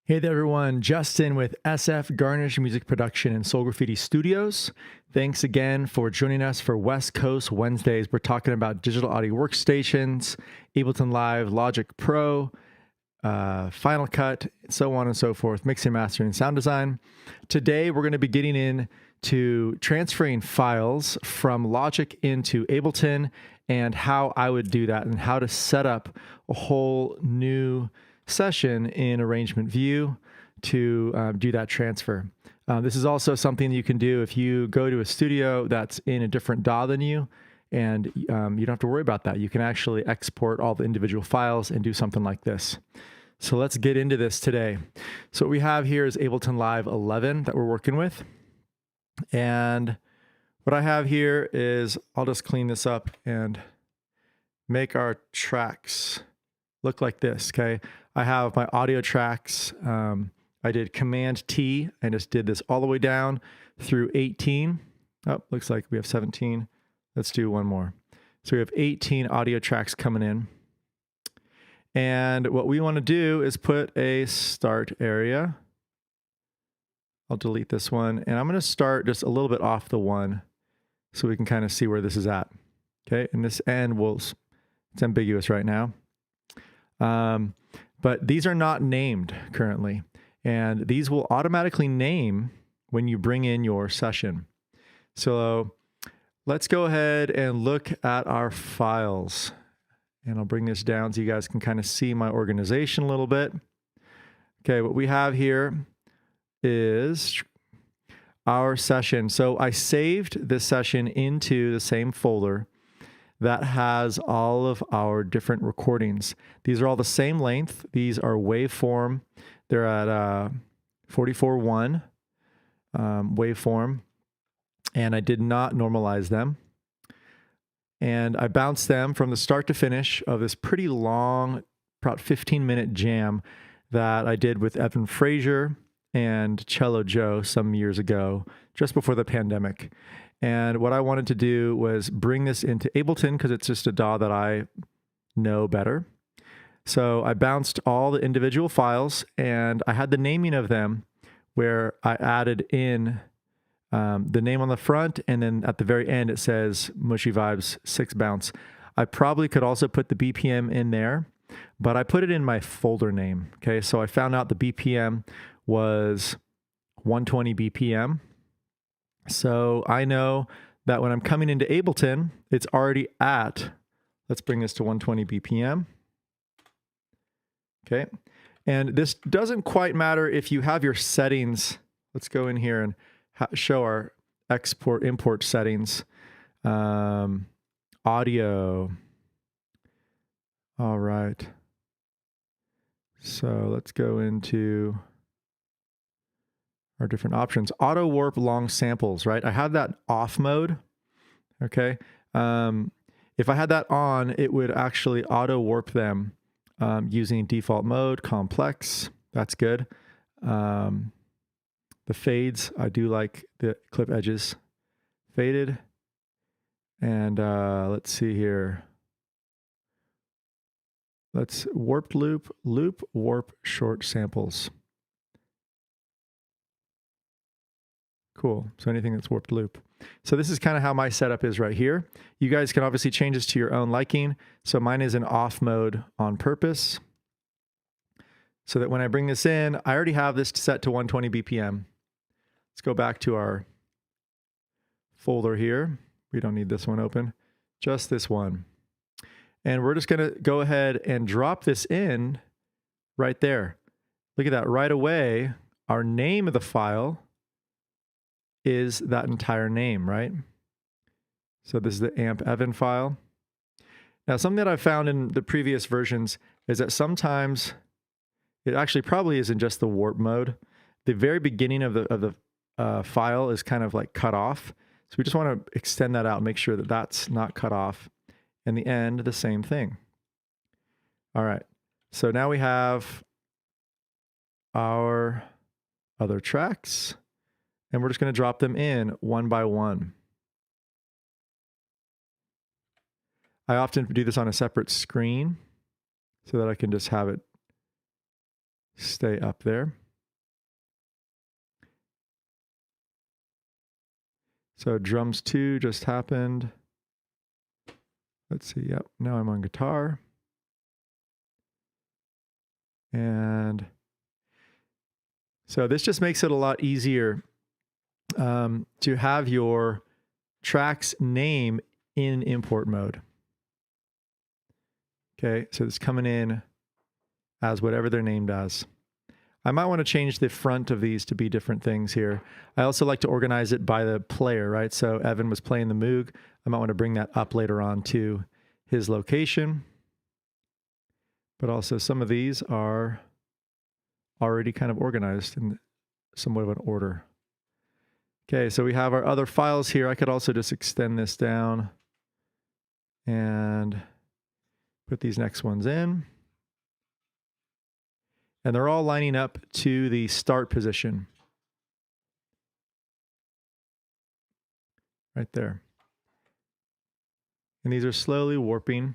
Hey there, everyone. Justin with SF Garnish Music Production and Soul Graffiti Studios. Thanks again for joining us for West Coast Wednesdays. We're talking about digital audio workstations, Ableton Live, Logic Pro, Final Cut, so on and so forth, mixing, mastering, and sound design. Today, we're going to be getting into transferring files from Logic into Ableton and how I would do that and how to set up a whole new session in Arrangement View to do that transfer. This is also something you can do if you go to a studio that's in a different DAW than you, and you don't have to worry about that. You can actually export all the individual files and do something like this. So let's get into this today. So what we have here is Ableton Live 11 that we're working with. And what I have here is, I'll just clean this up and make our tracks look like this, okay? I have my audio tracks. I did Command T and just did this all the way down through 18. Oh, looks like we have 17. Let's do one more. So we have 18 audio tracks coming in. And what we want to do is put a start area. I'll delete this one. And I'm going to start just a little bit off the one so we can kind of see where this is at. Okay, and this end it's ambiguous right now. But these are not named currently, and these will automatically name when you bring in your session. So let's go ahead and look at our files, and I'll bring this down so you guys can kind of see my organization a little bit. Okay, what we have here is our session. So I saved this session into the same folder that has all of our different recordings. These are all the same length. These are waveform. They're at 44.1 waveform, and I did not normalize them. And I bounced them from the start to finish of this pretty long, about 15-minute jam that I did with Fraser and Cello Joe some years ago, just before the pandemic. And what I wanted to do was bring this into Ableton because it's just a DAW that I know better. So I bounced all the individual files, and I had the naming of them where I added in the name on the front, and then at the very end it says Mushy Vibes 6 bounce. I probably could also put the BPM in there, but I put it in my folder name. Okay, so I found out the BPM was 120 BPM. So I know that when I'm coming into Ableton, it's already at, let's bring this to 120 BPM. Okay. And this doesn't quite matter if you have your settings. Let's go in here and show our export import settings. Audio. All right. So let's go into our different options. Auto warp long samples, right? I have that off mode, okay? If I had that on, it would actually auto warp them using default mode, complex, that's good. The fades, I do like the clip edges faded. And let's see here. Let's warped loop, warp, short samples. Cool. So anything that's warped loop. So this is kind of how my setup is right here. You guys can obviously change this to your own liking. So mine is in off mode on purpose, so that when I bring this in, I already have this set to 120 BPM. Let's go back to our folder here. We don't need this one open, just this one. And we're just going to go ahead and drop this in right there. Look at that right away. Our name of the file is that entire name, right? So this is the amp Evan file. Now, something that I've found in the previous versions is that sometimes it actually probably isn't just the warp mode. The very beginning of the file is kind of like cut off. So we just want to extend that out, make sure that that's not cut off. And the end, the same thing. All right. So now we have our other tracks, and we're just going to drop them in one by one. I often do this on a separate screen so that I can just have it stay up there. So drums 2 just happened. Let's see, yep, now I'm on guitar. And so this just makes it a lot easier to have your track's name in import mode. Okay, so it's coming in as whatever they're named as. I might want to change the front of these to be different things here. I also like to organize it by the player, right? So Evan was playing the Moog. I might want to bring that up later on to his location. But also some of these are already kind of organized in somewhat of an order. Okay, so we have our other files here. I could also just extend this down and put these next ones in. And they're all lining up to the start position. Right there. And these are slowly warping,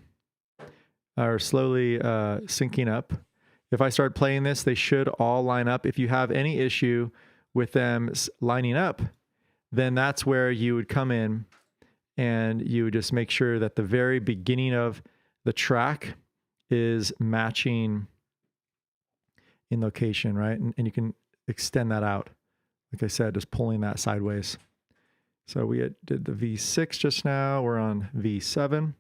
or slowly syncing up. If I start playing this, they should all line up. If you have any issue with them lining up, then that's where you would come in and you would just make sure that the very beginning of the track is matching in location, right? And you can extend that out. Like I said, just pulling that sideways. So we did the V6 just now. We're on V7.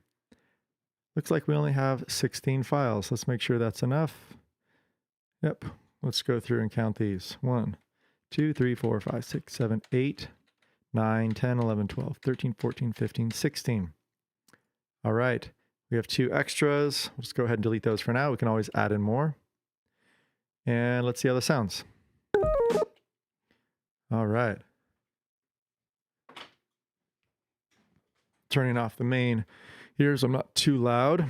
Looks like we only have 16 files. Let's make sure that's enough. Yep. Let's go through and count these. 1, 2, 3, 4, 5, 6, 7, 8, 9, 10, 11, 12, 13, 14, 15, 16. All right. We have 2 extras. Let's go ahead and delete those for now. We can always add in more. And let's see how this sounds. All right. Turning off the main here so I'm not too loud.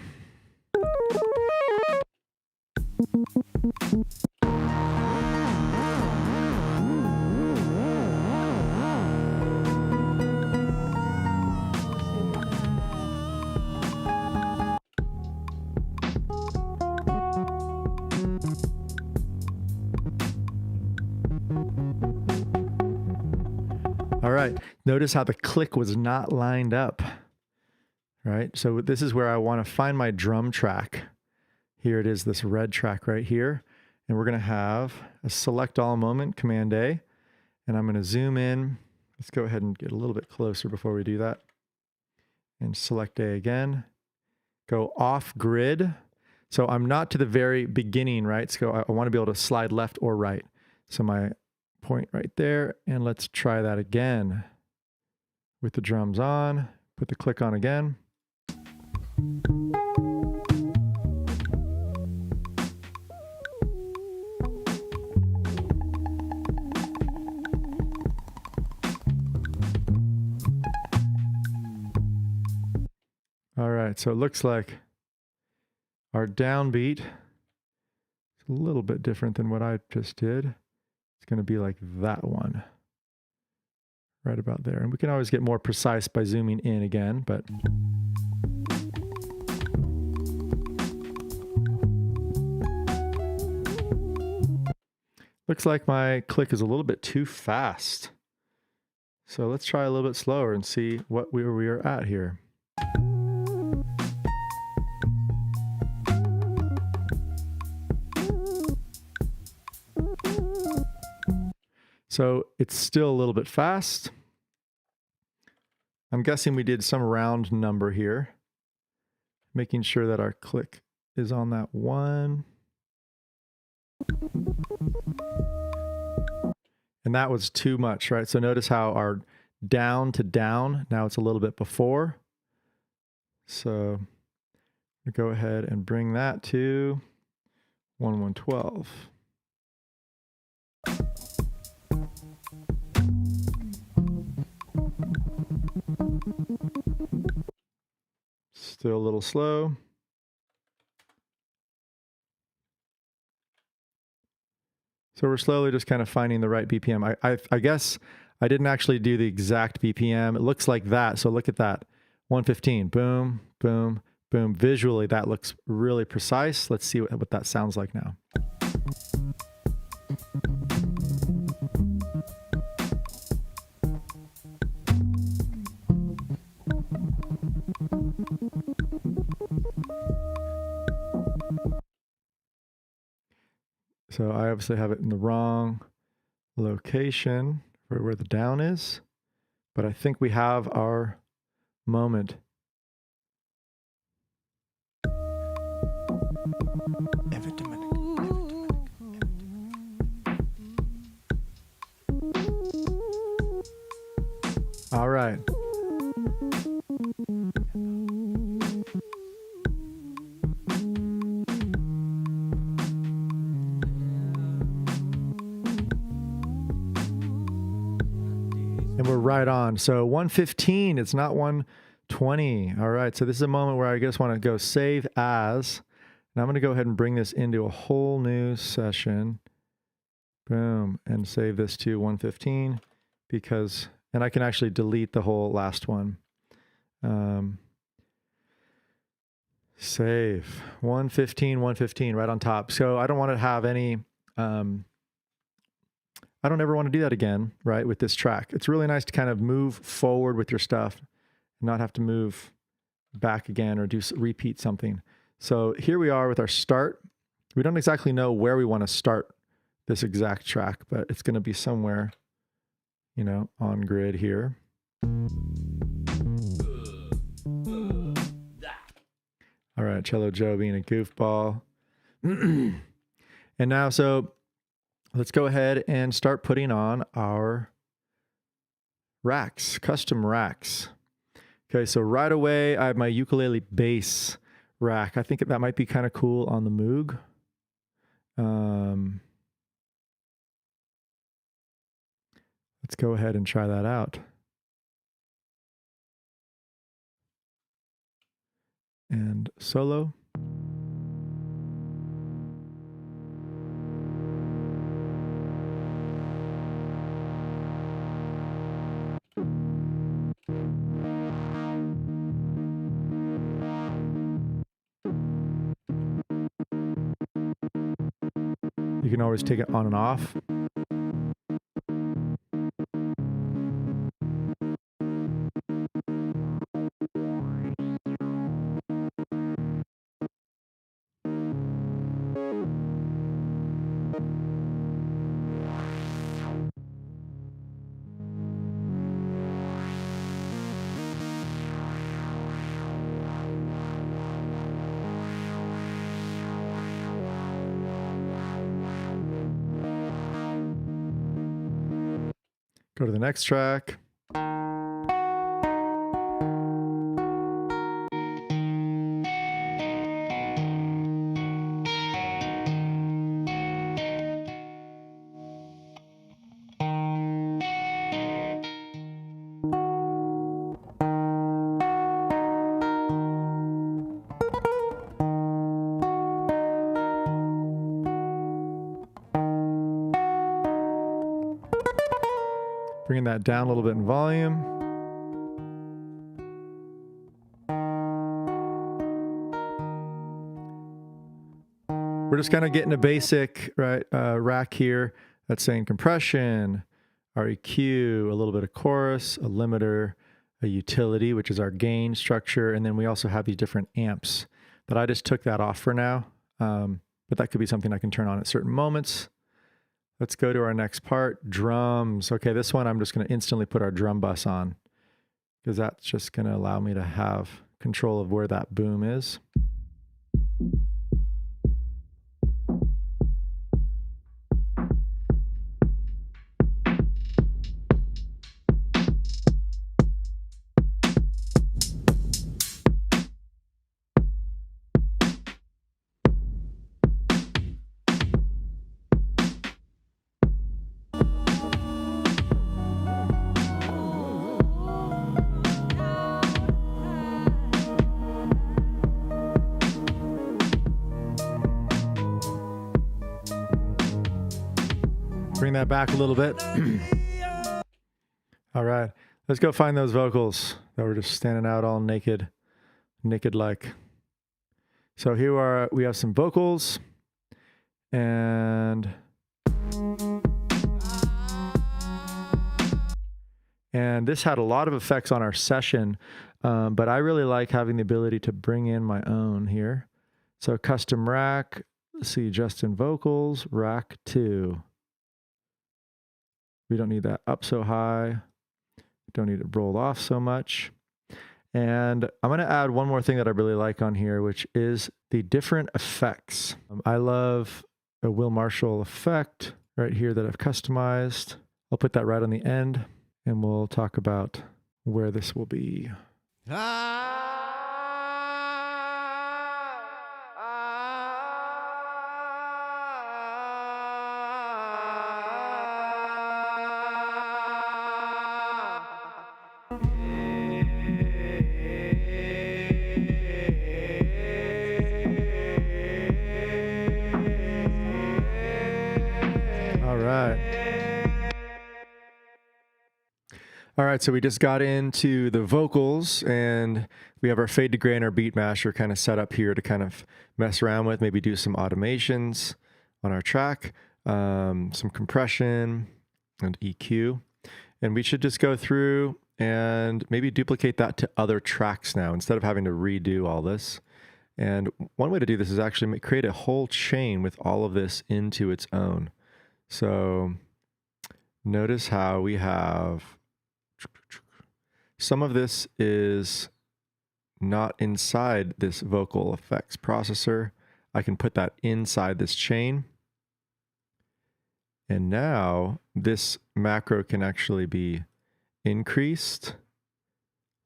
All right, notice how the click was not lined up, right? So this is where I want to find my drum track. Here it is, this red track right here. And we're going to have a select all moment, Command A. And I'm going to zoom in. Let's go ahead and get a little bit closer before we do that. And select A again. Go off grid. So I'm not to the very beginning, right? So I want to be able to slide left or right. So my point right there, and let's try that again with the drums on. Put the click on again. All right, so it looks like our downbeat is a little bit different than what I just did. It's going to be like that one, right about there. And we can always get more precise by zooming in again, but looks like my click is a little bit too fast. So let's try a little bit slower and see where we are at here. So it's still a little bit fast. I'm guessing we did some round number here, making sure that our click is on that one. And that was too much, right? So notice how our down to down, now it's a little bit before. So we go ahead and bring that to 1/112. Still a little slow. So we're slowly just kind of finding the right BPM. I guess I didn't actually do the exact BPM. It looks like that. So look at that. 115. Boom, boom, boom. Visually, that looks really precise. Let's see what that sounds like now. So I obviously have it in the wrong location for where the down is, but I think we have our moment. All right. And we're right on. So 115, it's not 120. All right. So this is a moment where I just want to go save as, and I'm going to go ahead and bring this into a whole new session. Boom. And save this to 115 because, and I can actually delete the whole last one. Save 115 right on top. So I don't want to have any, I don't ever want to do that again, right, with this track. It's really nice to kind of move forward with your stuff, not have to move back again or repeat something. So here we are with our start. We don't exactly know where we want to start this exact track, but it's going to be somewhere, you know, on grid here. All right, Cello Joe being a goofball. And now, so let's go ahead and start putting on our racks, custom racks. Okay, so right away, I have my ukulele bass rack. I think that might be kind of cool on the Moog. Let's go ahead and try that out. And solo. You can always take it on and off. Go to the next track. Bringing that down a little bit in volume. We're just kind of getting a basic rack here that's saying compression, REQ, a little bit of chorus, a limiter, a utility, which is our gain structure, and then we also have these different amps. But I just took that off for now, but that could be something I can turn on at certain moments. Let's go to our next part, drums. Okay, this one I'm just going to instantly put our drum bus on because that's just going to allow me to have control of where that boom is. Bring that back a little bit. All right, let's go find those vocals that were just standing out all naked like. So here we have some vocals, and And this had a lot of effects on our session, but I really like having the ability to bring in my own here. So custom rack, let's see, Justin vocals, rack 2. We don't need that up so high. Don't need it rolled off so much. And I'm going to add one more thing that I really like on here, which is the different effects. I love a Will Marshall effect right here that I've customized. I'll put that right on the end, and we'll talk about where this will be. All right, so we just got into the vocals, and we have our fade to gray and our beat masher kind of set up here to kind of mess around with, maybe do some automations on our track, some compression and EQ. And we should just go through and maybe duplicate that to other tracks now instead of having to redo all this. And one way to do this is actually create a whole chain with all of this into its own. So notice how we have some of this is not inside this vocal effects processor. I can put that inside this chain. And now this macro can actually be increased.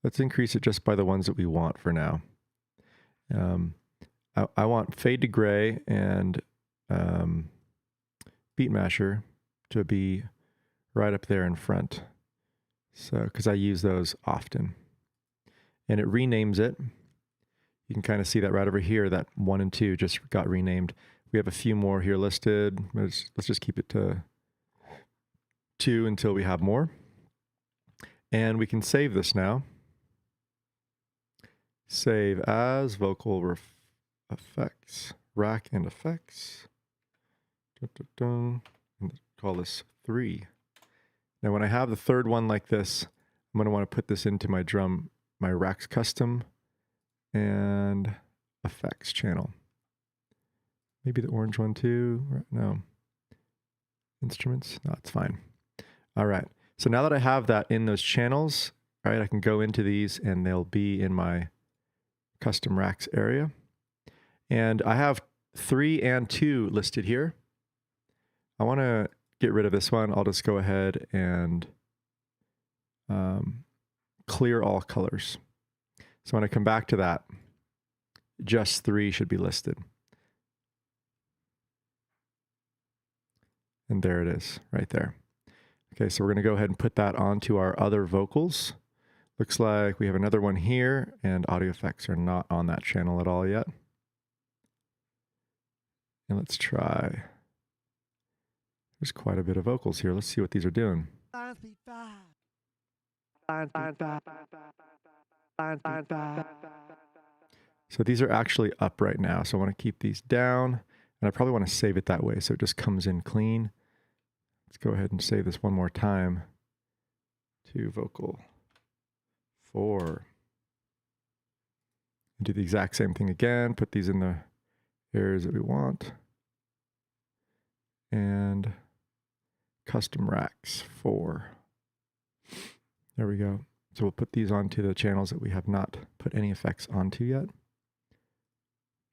Let's increase it just by the ones that we want for now. I want fade to gray and beat masher to be right up there in front. So, because I use those often. And it renames it. You can kind of see that right over here, that 1 and 2 just got renamed. We have a few more here listed. Let's just keep it to 2 until we have more. And we can save this now. Save as vocal effects, rack and effects. And call this 3. Now, when I have the third one like this, I'm going to want to put this into my drum, my racks custom and effects channel. Maybe the orange one too. No. Instruments. No, it's fine. All right. So now that I have that in those channels, all right, I can go into these and they'll be in my custom racks area. And I have 3 and 2 listed here. I want to get rid of this one. I'll just go ahead and clear all colors. So when I come back to that, just 3 should be listed. And there it is, right there. Okay, so we're going to go ahead and put that onto our other vocals. Looks like we have another one here, and audio effects are not on that channel at all yet. And let's try. There's quite a bit of vocals here. Let's see what these are doing. So these are actually up right now. So I want to keep these down, and I probably want to save it that way so it just comes in clean. Let's go ahead and save this one more time to vocal 4. And do the exact same thing again. Put these in the areas that we want. And custom racks 4. There we go. So we'll put these onto the channels that we have not put any effects onto yet.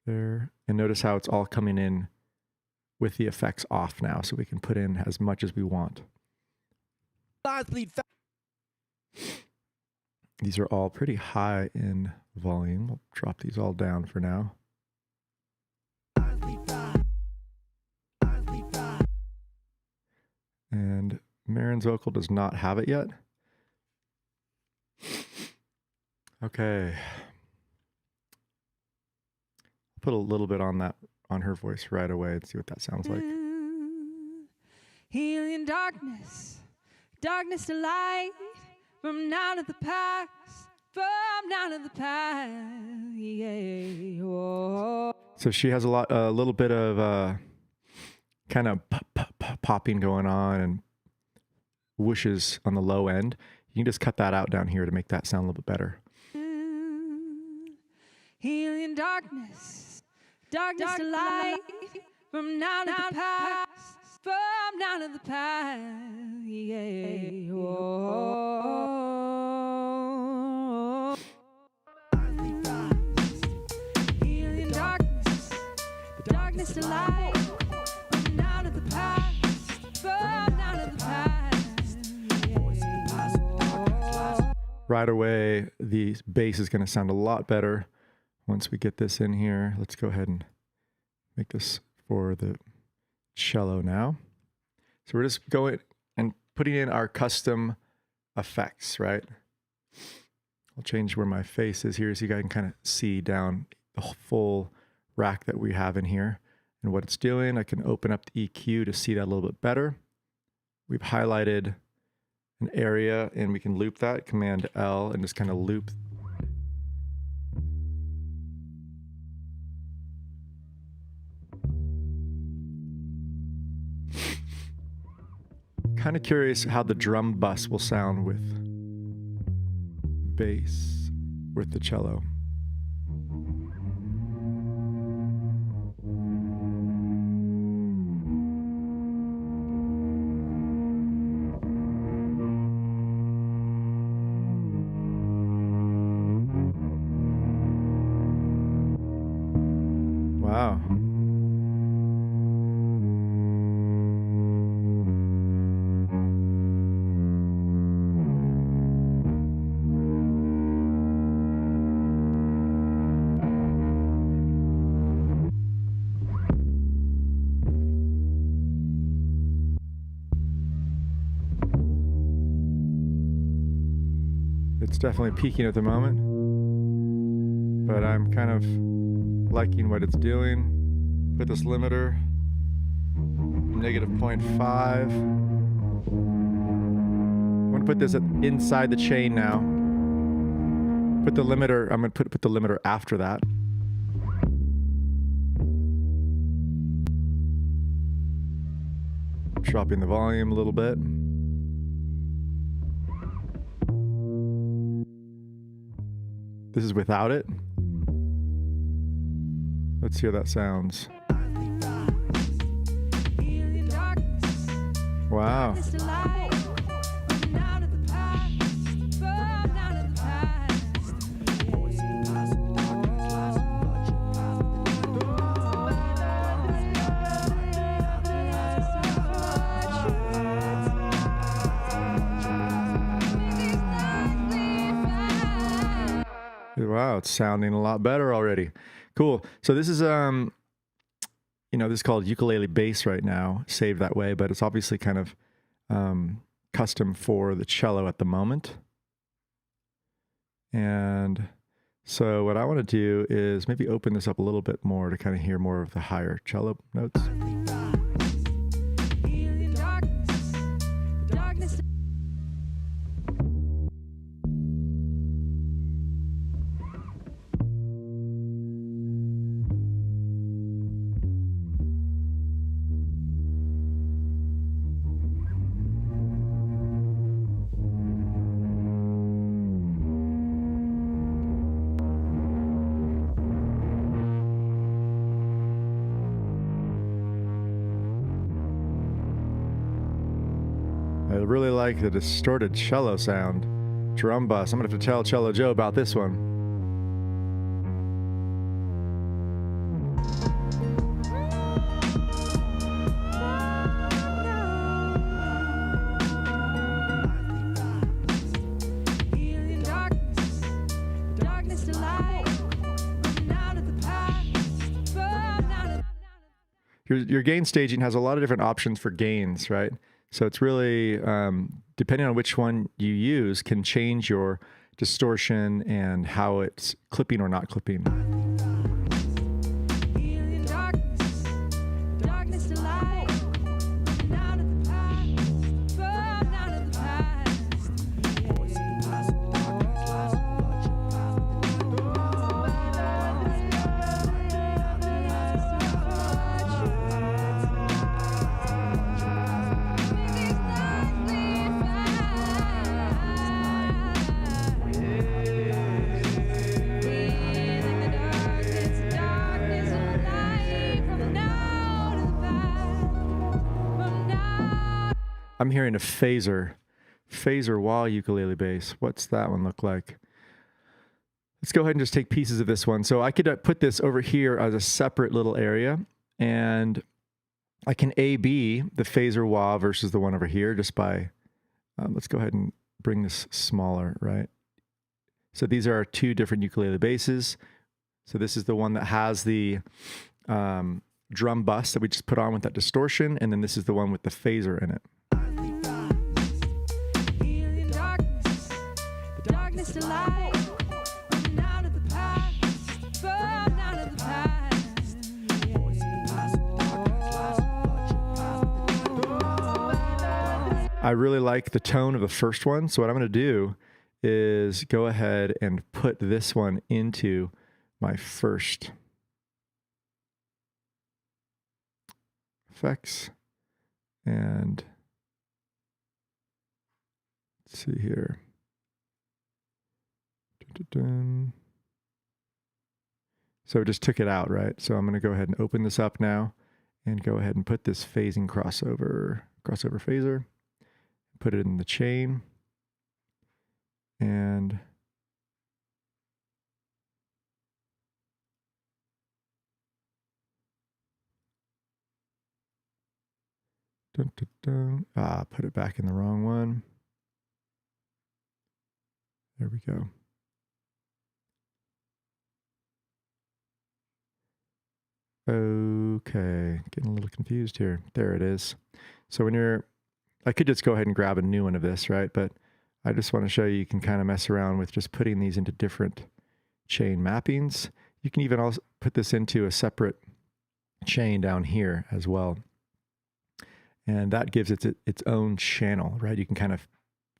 There. And notice how it's all coming in with the effects off now, so we can put in as much as we want. These are all pretty high in volume. We'll drop these all down for now. And Marin's vocal does not have it yet. Okay. Put a little bit on that, on her voice right away and see what that sounds like. Healing darkness, darkness to light, from now to the past, from now to the past. Yeah. Whoa. So she has a little bit of kind of popping going on and whooshes on the low end. You can just cut that out down here to make that sound a little bit better. Healing darkness, darkness to light, from now to the past, from now to the past, yeah. Oh. Healing darkness, darkness to light, from now to the past, from now to the past, yeah. Right away, the bass is going to sound a lot better once we get this in here. Let's go ahead and make this for the cello now. So we're just going and putting in our custom effects, right? I'll change where my face is here so you guys can kind of see down the full rack that we have in here and what it's doing. I can open up the EQ to see that a little bit better. We've highlighted an area and we can loop that, Command L, and just kind of loop. Kind of curious how the drum bus will sound with bass, with the cello. Wow. It's definitely peaking at the moment, but I'm kind of liking what it's doing. Put this limiter, -0.5. I'm gonna put this inside the chain now. Put the limiter, I'm gonna put the limiter after that. Dropping the volume a little bit. This is without it. Let's see how that sounds. Wow. Wow, it's sounding a lot better already. Cool. So this is, this is called ukulele bass right now, saved that way, but it's obviously kind of custom for the cello at the moment. And so what I want to do is maybe open this up a little bit more to kind of hear more of the higher cello notes. I really like the distorted cello sound. Drum bus. I'm gonna have to tell Cello Joe about this one. Your gain staging has a lot of different options for gains, right? So it's really, depending on which one you use, can change your distortion and how it's clipping or not clipping. I'm hearing a Fraser wah ukulele bass. What's that one look like? Let's go ahead and just take pieces of this one. So I could put this over here as a separate little area, and I can A/B the Fraser wah versus the one over here just by, let's go ahead and bring this smaller, right? So these are our two different ukulele basses. So this is the one that has the drum bus that we just put on with that distortion, and then this is the one with the phaser in it. I really like the tone of the first one, so what I'm going to do is go ahead and put this one into my first effects, and let's see here. So it just took it out, right? So I'm going to go ahead and open this up now and go ahead and put this phasing crossover phaser, put it in the chain, and put it back in the wrong one. There we go. Okay, getting a little confused here. There it is. So when I could just go ahead and grab a new one of this, right? But I just want to show you can kind of mess around with just putting these into different chain mappings. You can even also put this into a separate chain down here as well. And that gives it its own channel, right? You can kind of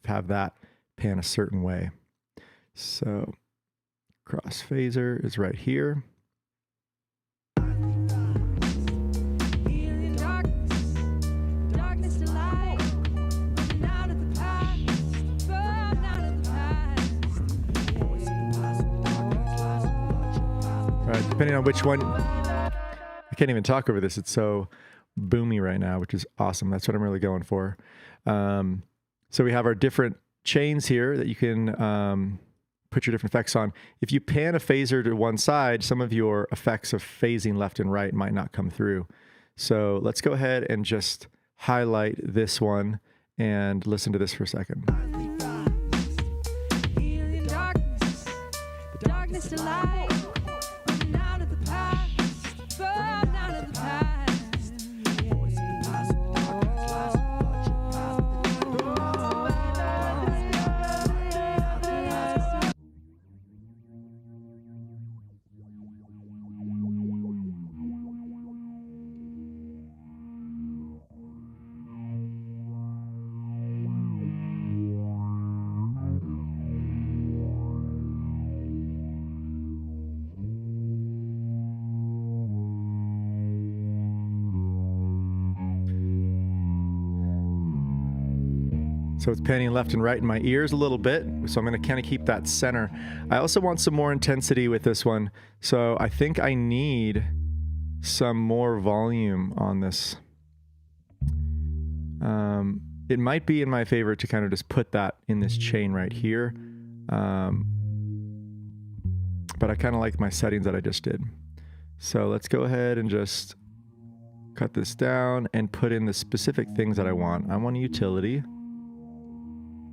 have that pan a certain way. So cross phaser is right here. Depending on which one, I can't even talk over this. It's so boomy right now, which is awesome. That's what I'm really going for. So we have our different chains here that you can put your different effects on. If you pan a phaser to one side, some of your effects of phasing left and right might not come through. So let's go ahead and just highlight this one and listen to this for a second. So it's panning left and right in my ears a little bit. So I'm going to kind of keep that center. I also want some more intensity with this one. So I think I need some more volume on this. It might be in my favor to kind of just put that in this chain right here. But I kind of like my settings that I just did. So let's go ahead and just cut this down and put in the specific things that I want. I want a utility.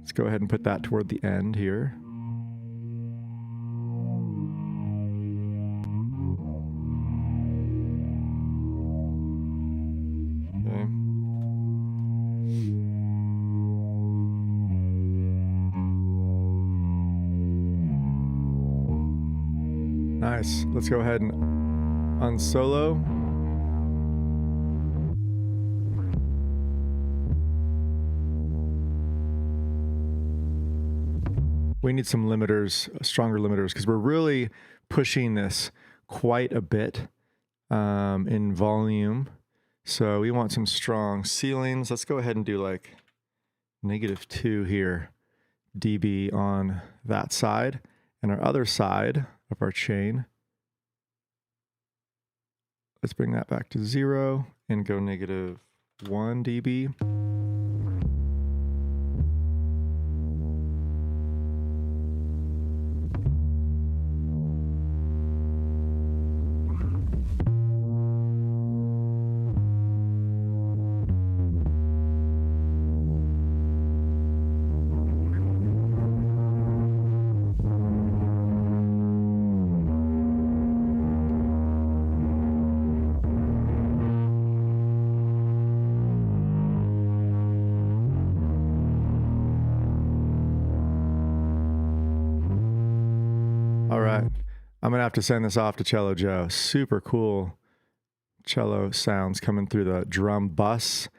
Let's go ahead and put that toward the end here. Okay. Nice. Let's go ahead and unsolo. We need some limiters, stronger limiters, because we're really pushing this quite a bit in volume. So we want some strong ceilings. Let's go ahead and do like -2 here, dB on that side. And our other side of our chain, let's bring that back to 0 and go -1 dB. All right. I'm going to have to send this off to Cello Joe. Super cool cello sounds coming through the drum bus.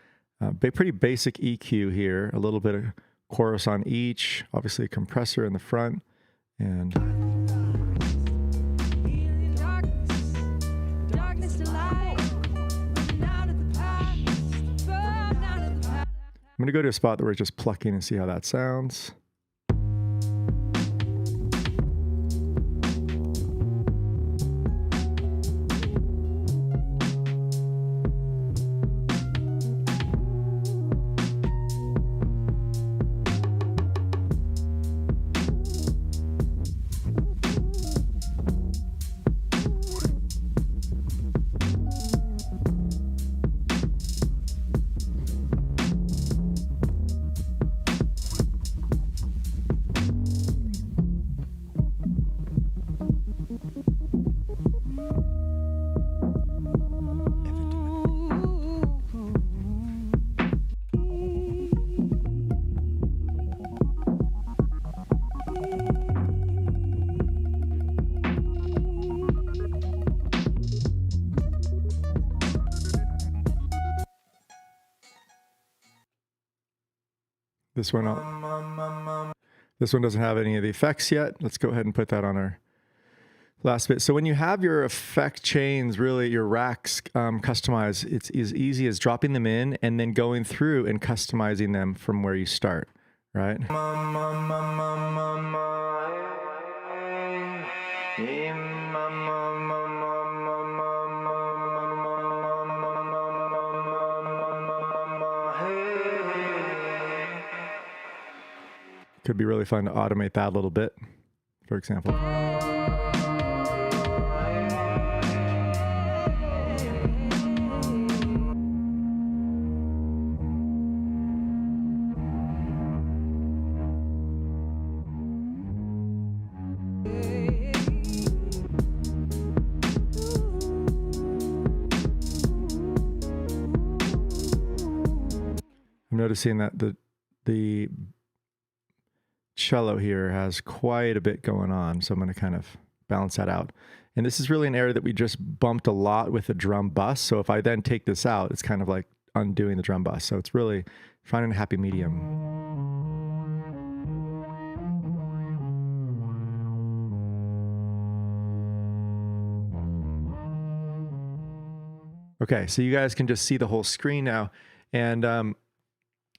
Pretty basic EQ here. A little bit of chorus on each. Obviously a compressor in the front. And I'm going to go to a spot that we're just plucking and see how that sounds. This one doesn't have any of the effects yet. Let's go ahead and put that on our last bit. So when you have your effect chains, really your racks customized, it's as easy as dropping them in and then going through and customizing them from where you start, right? Could be really fun to automate that a little bit, for example. I'm noticing that the cello here has quite a bit going on, so I'm going to kind of balance that out. And this is really an area that we just bumped a lot with the drum bus, so if I then take this out, it's kind of like undoing the drum bus. So it's really finding a happy medium. Okay, so you guys can just see the whole screen now. And the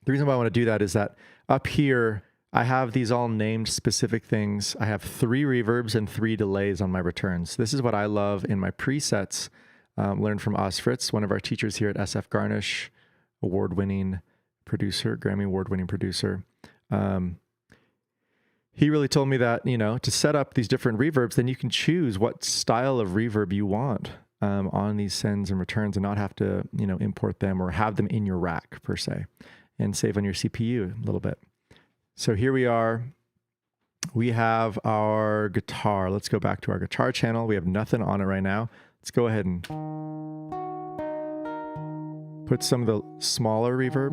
reason why I want to do that is that up here, I have these all named specific things. I have 3 reverbs and 3 delays on my returns. This is what I love in my presets, learned from Oz Fritz, one of our teachers here at SF Garnish, award-winning producer, Grammy award-winning producer. He really told me that, you know, to set up these different reverbs, then you can choose what style of reverb you want on these sends and returns and not have to, you know, import them or have them in your rack per se, and save on your CPU a little bit. So here we are. We have our guitar. Let's go back to our guitar channel. We have nothing on it right now. Let's go ahead and put some of the smaller reverb.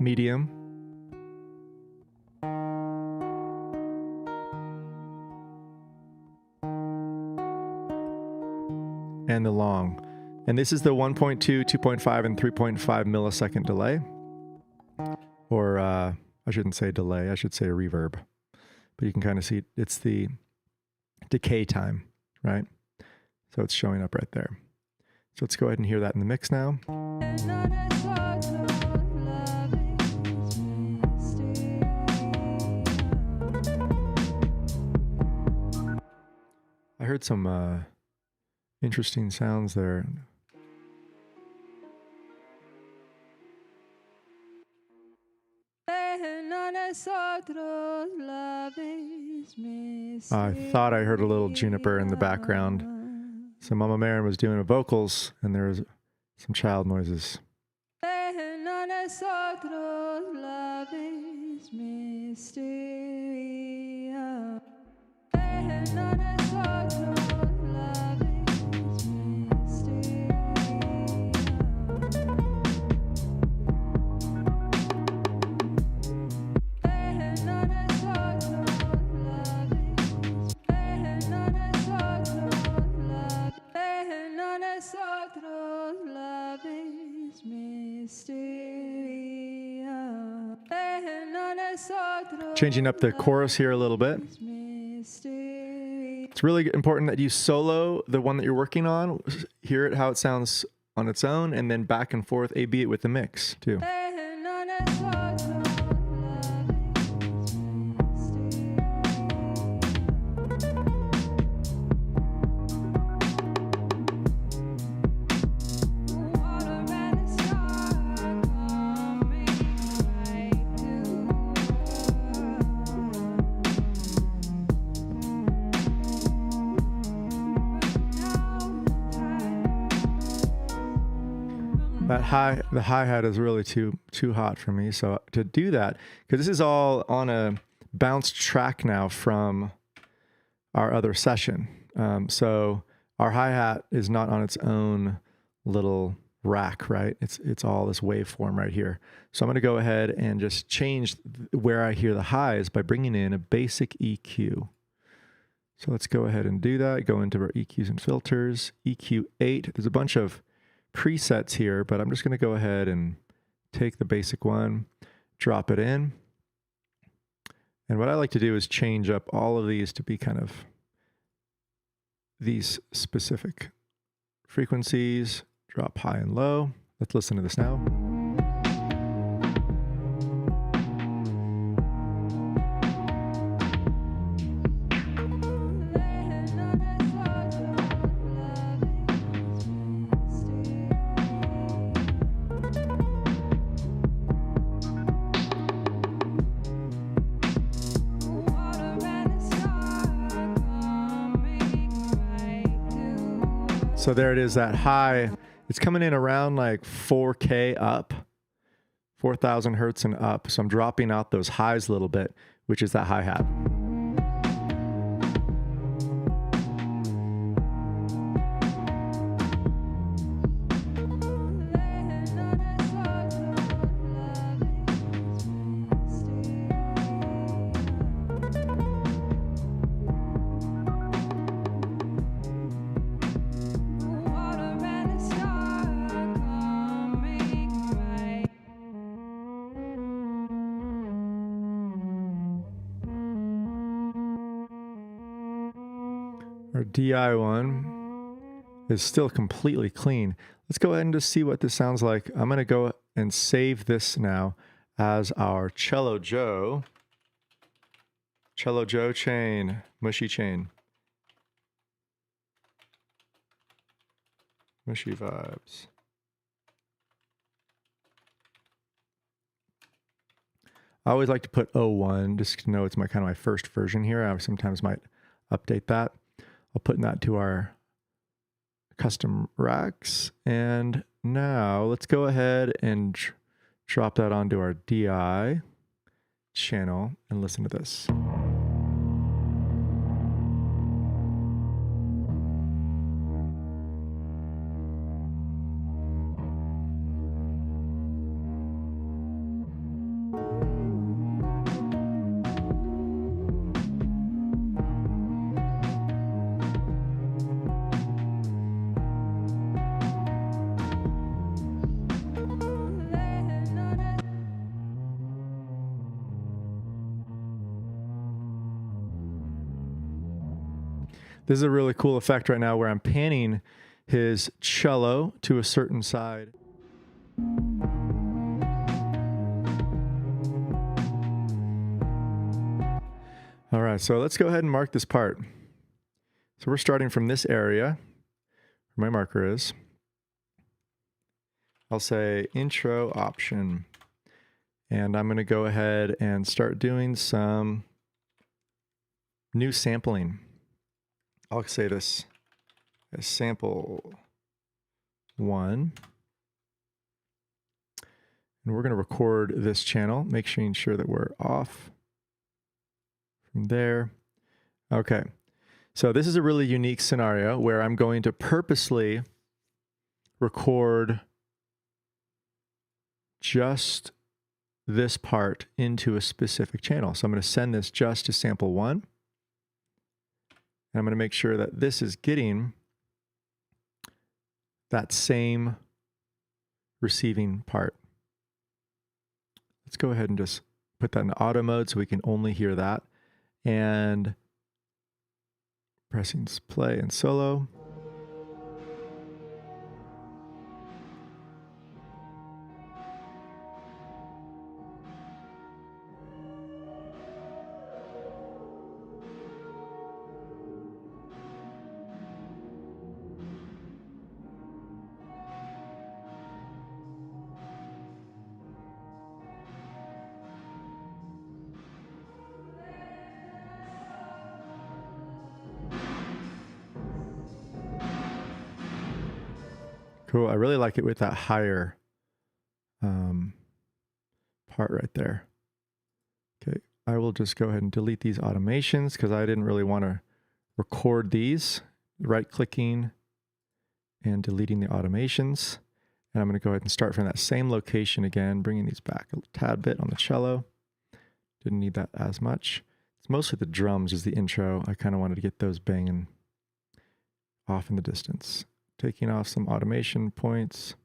Medium. And the long. And this is the 1.2, 2.5, and 3.5 millisecond delay. Or I shouldn't say delay, I should say a reverb. But you can kind of see it's the decay time, right? So it's showing up right there. So let's go ahead and hear that in the mix now. I heard some interesting sounds there. I thought I heard a little juniper in the background. So Mama Maren was doing vocals and there was some child noises. Changing up the chorus here a little bit. It's really important that you solo the one that you're working on, hear it how it sounds on its own, and then back and forth A/B it with the mix too. The hi-hat is really too hot for me. So to do that, because this is all on a bounced track now from our other session. So our hi-hat is not on its own little rack, right? It's all this waveform right here. So I'm going to go ahead and just change where I hear the highs by bringing in a basic EQ. So let's go ahead and do that. Go into our EQs and filters, EQ 8. There's a bunch of presets here, but I'm just going to go ahead and take the basic one, drop it in. And what I like to do is change up all of these to be kind of these specific frequencies, drop high and low. Let's listen to this now. So there it is, that high. It's coming in around like 4K up, 4,000 hertz and up. So I'm dropping out those highs a little bit, which is that hi-hat. Our DI one is still completely clean. Let's go ahead and just see what this sounds like. I'm going to go and save this now as our Cello Joe chain, mushy chain. Mushy vibes. I always like to put 01 just to know it's kind of my first version here. I sometimes might update that. I'll put that to our custom racks. And now let's go ahead and drop that onto our DI channel and listen to this. This is a really cool effect right now where I'm panning his cello to a certain side. All right, so let's go ahead and mark this part. So we're starting from this area where my marker is. I'll say intro option, and I'm going to go ahead and start doing some new sampling. I'll say this as sample 1. And we're going to record this channel, making sure that we're off from there. Okay. So this is a really unique scenario where I'm going to purposely record just this part into a specific channel. So I'm going to send this just to sample 1. And I'm going to make sure that this is getting that same receiving part. Let's go ahead and just put that in auto mode so we can only hear that. And pressing play in solo. Cool. I really like it with that higher part right there. Okay, I will just go ahead and delete these automations because I didn't really want to record these. Right-clicking and deleting the automations. And I'm going to go ahead and start from that same location again, bringing these back a tad bit on the cello. Didn't need that as much. It's mostly the drums is the intro. I kind of wanted to get those banging off in the distance. Taking off some automation points.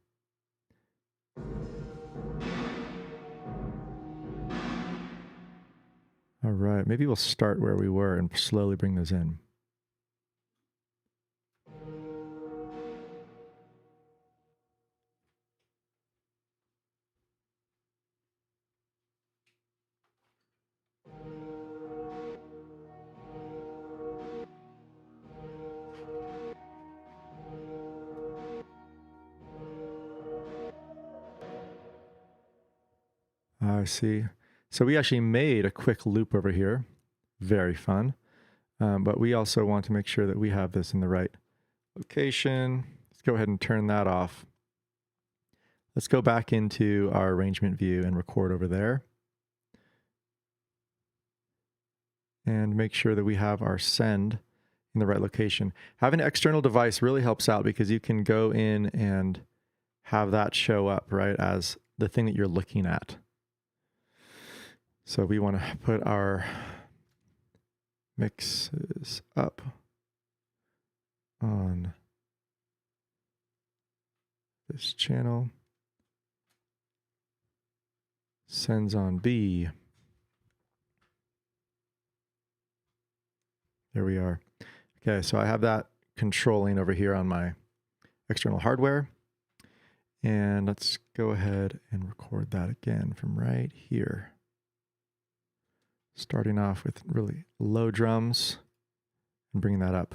All right, maybe we'll start where we were and slowly bring those in. I see. So we actually made a quick loop over here. Very fun. But we also want to make sure that we have this in the right location. Let's go ahead and turn that off. Let's go back into our arrangement view and record over there. And make sure that we have our send in the right location. Having an external device really helps out because you can go in and have that show up, right, as the thing that you're looking at. So we want to put our mixes up on this channel. Sends on B. There we are. Okay, so I have that controlling over here on my external hardware. And let's go ahead and record that again from right here. Starting off with really low drums and bringing that up.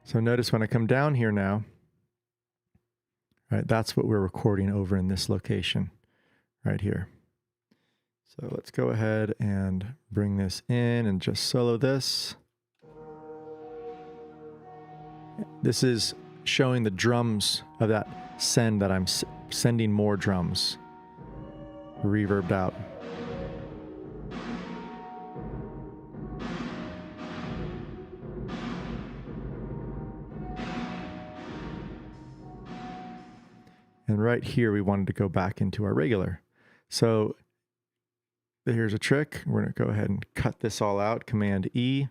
So notice when I come down here now, right, that's what we're recording over in this location right here. So let's go ahead and bring this in and just solo this. This is showing the drums of that send that I'm sending more drums reverbed out. And right here, we wanted to go back into our regular. So here's a trick. We're going to go ahead and cut this all out. Command E,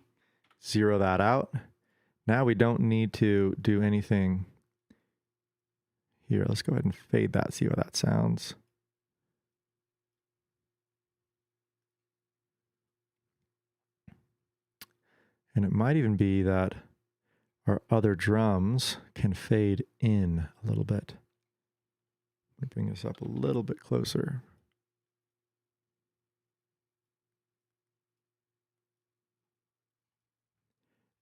zero that out. Now we don't need to do anything here. Let's go ahead and fade that, see how that sounds. And it might even be that our other drums can fade in a little bit. Let me bring this up a little bit closer.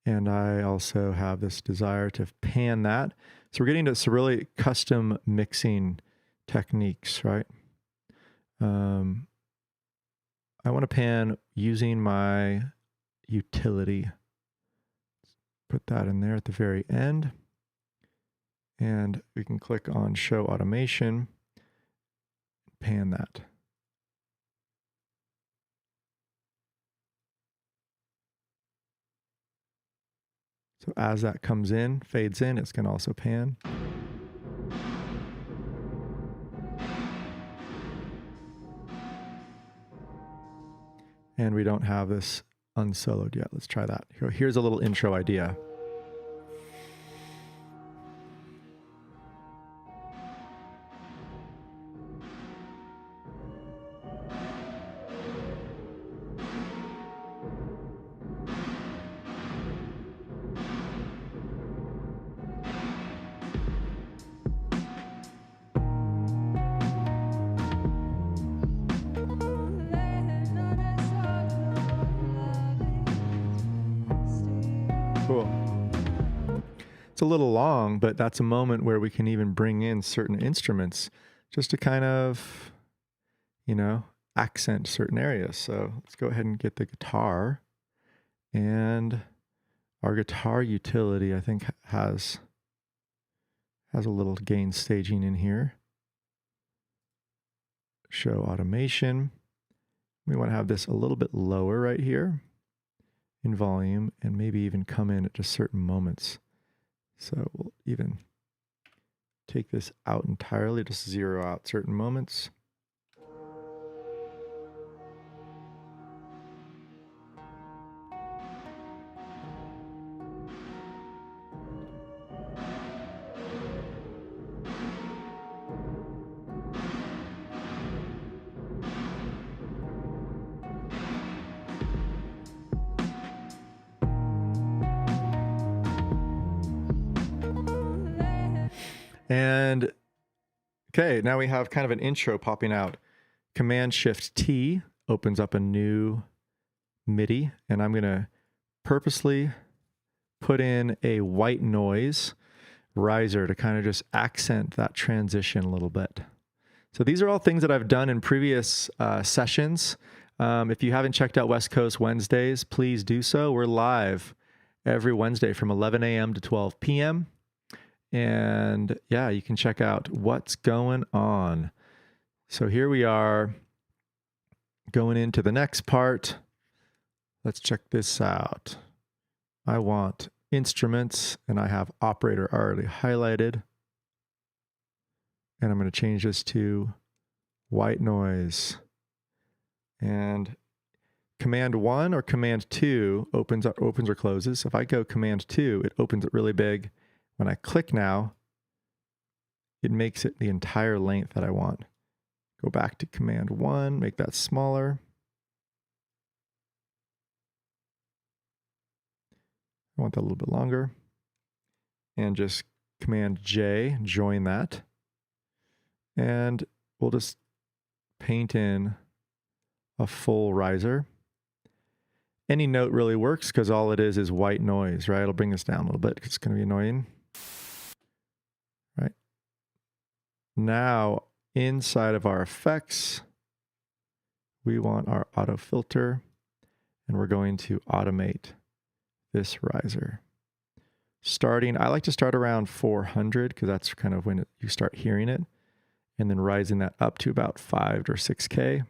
And I also have this desire to pan that. So we're getting to some really custom mixing techniques, right? I want to pan using my utility. Put that in there at the very end. And we can click on Show Automation, pan that. So as that comes in, fades in, it's going to also pan. And we don't have this unsoloed yet. Let's try that. Here's a little intro idea. Cool. It's a little long, but that's a moment where we can even bring in certain instruments just to kind of, you know, accent certain areas. So let's go ahead and get the guitar. And our guitar utility, I think, has a little gain staging in here. Show automation. We want to have this a little bit lower right here in volume, and maybe even come in at just certain moments. So we'll even take this out entirely, just zero out certain moments. And okay, now we have kind of an intro popping out. Command-Shift-T opens up a new MIDI, and I'm going to purposely put in a white noise riser to kind of just accent that transition a little bit. So these are all things that I've done in previous sessions. If you haven't checked out West Coast Wednesdays, please do so. We're live every Wednesday from 11 a.m. to 12 p.m. And yeah, you can check out what's going on. So here we are going into the next part. Let's check this out. I want instruments, and I have operator already highlighted. And I'm going to change this to white noise. And Command 1 or Command 2 opens or closes. So if I go Command 2, it opens it really big. When I click now, it makes it the entire length that I want. Go back to Command 1, make that smaller. I want that a little bit longer. And just Command J, join that. And we'll just paint in a full riser. Any note really works because all it is white noise, right? It'll bring this down a little bit because it's going to be annoying. Right. Now, inside of our effects, we want our auto filter, and we're going to automate this riser. I like to start around 400 because that's kind of when you start hearing it, and then rising that up to about 5 or 6K.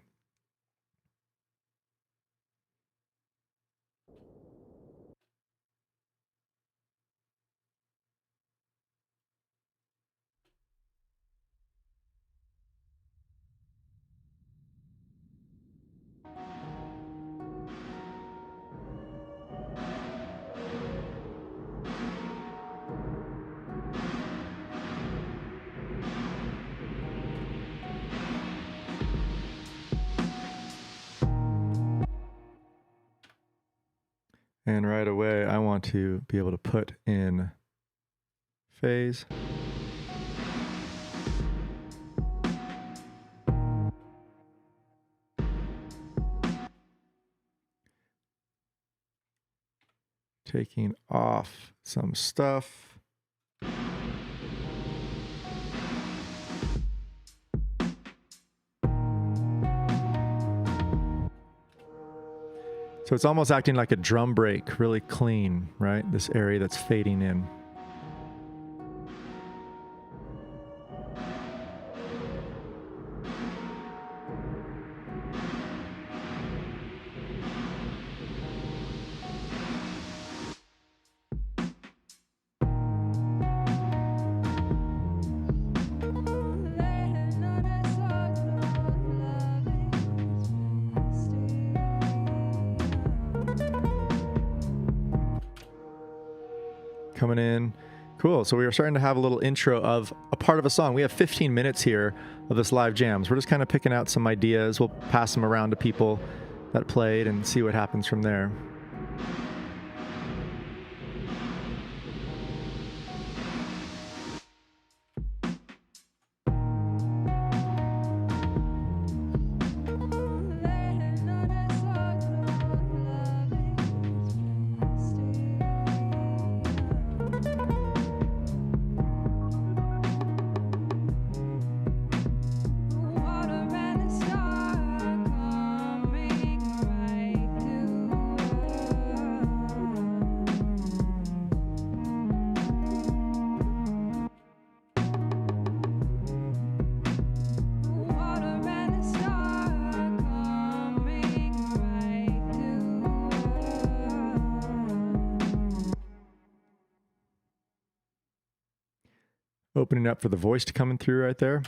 And right away, I want to be able to put in phase. Taking off some stuff. So it's almost acting like a drum break, really clean, right? This area that's fading in. coming in. Cool. So we are starting to have a little intro of a part of a song. We have 15 minutes here of this live jams. We're just kind of picking out some ideas. We'll pass them around to people that played and see what happens from there. Opening up for the voice to coming through right there.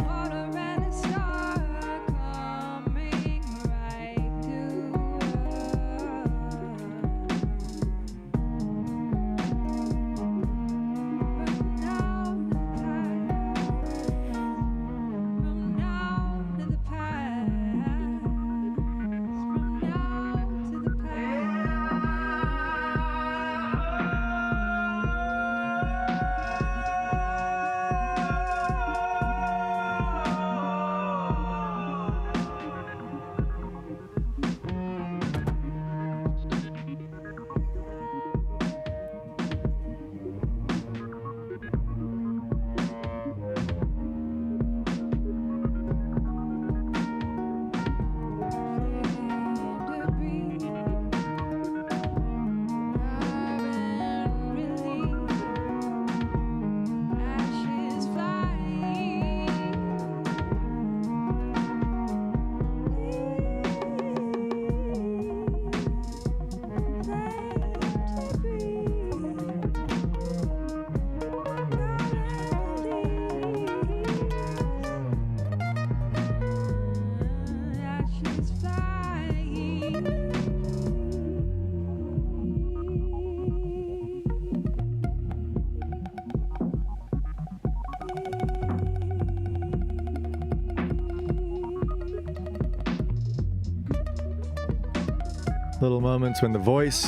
Little moments when the voice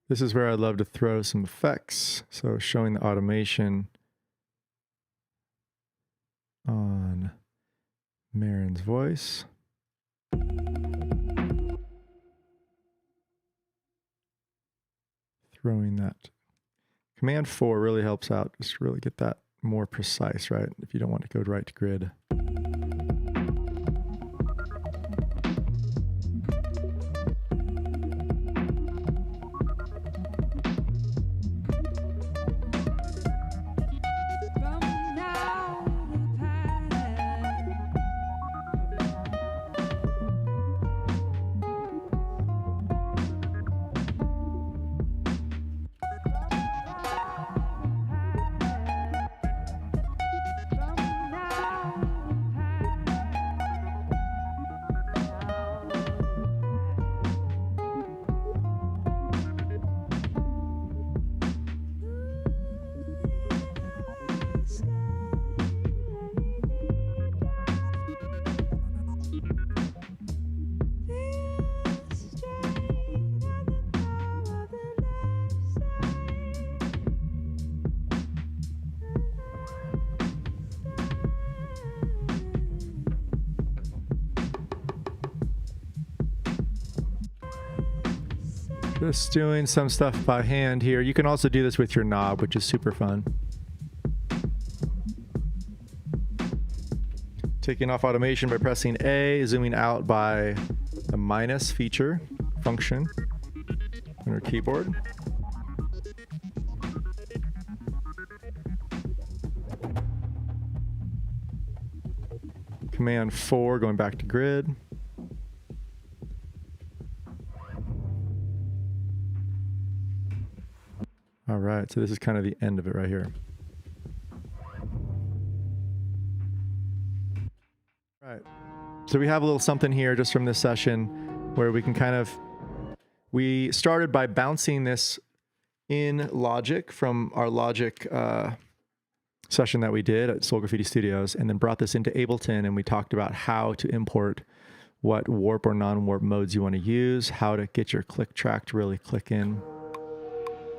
This is where I'd love to throw some effects. So showing the automation on Marin's voice. Throwing that. Command 4 really helps out. Just really get that more precise, right? If you don't want to go right to grid. Just doing some stuff by hand here. You can also do this with your knob, which is super fun. Taking off automation by pressing A, zooming out by the minus feature function on your keyboard. Command 4 going back to grid. All right, so this is kind of the end of it right here. All right, so we have a little something here just from this session where we can kind of, we started by bouncing this in Logic from our Logic session that we did at Soul Graffiti Studios, and then brought this into Ableton, and we talked about how to import what warp or non-warp modes you want to use, how to get your click track to really click in,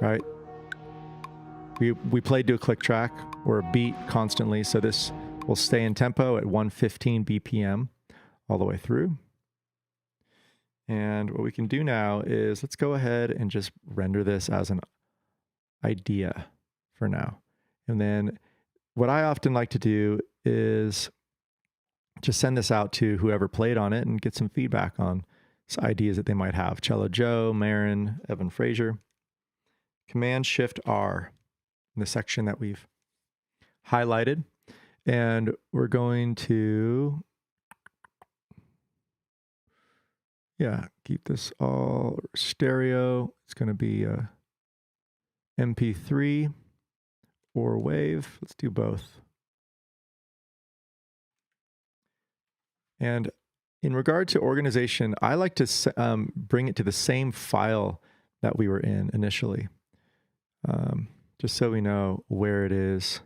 right? We played to a click track or a beat constantly, so this will stay in tempo at 115 BPM all the way through. And what we can do now is let's go ahead and just render this as an idea for now. And then what I often like to do is just send this out to whoever played on it and get some feedback on some ideas that they might have. Cello Joe, Marin, Evan Fraser. Command-Shift-R in the section that we've highlighted. And we're going to, keep this all stereo. It's going to be a MP3 or wave. Let's do both. And in regard to organization, I like to bring it to the same file that we were in initially, just so we know where it is.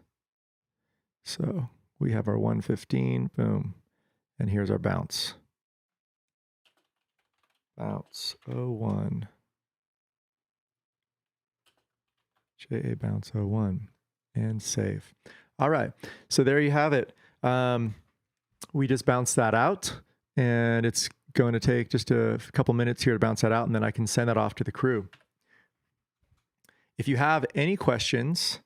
So we have our 115, boom, and here's our bounce. Bounce 01. JA bounce 01. And save. All right, so there you have it. We just bounced that out, and it's going to take just a couple minutes here to bounce that out, and then I can send that off to the crew. If you have any questions,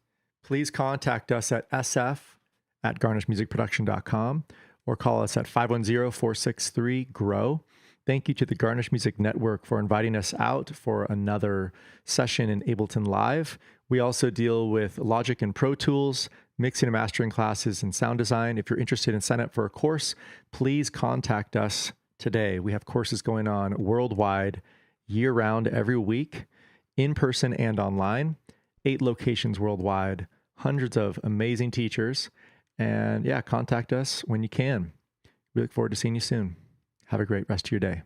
please contact us at sf@garnishmusicproduction.com or call us at 510-463-GROW. Thank you to the Garnish Music Network for inviting us out for another session in Ableton Live. We also deal with Logic and Pro Tools, mixing and mastering classes, and sound design. If you're interested in signing up for a course, please contact us today. We have courses going on worldwide, year-round, every week, in person and online, 8 locations worldwide, hundreds of amazing teachers. And contact us when you can. We look forward to seeing you soon. Have a great rest of your day.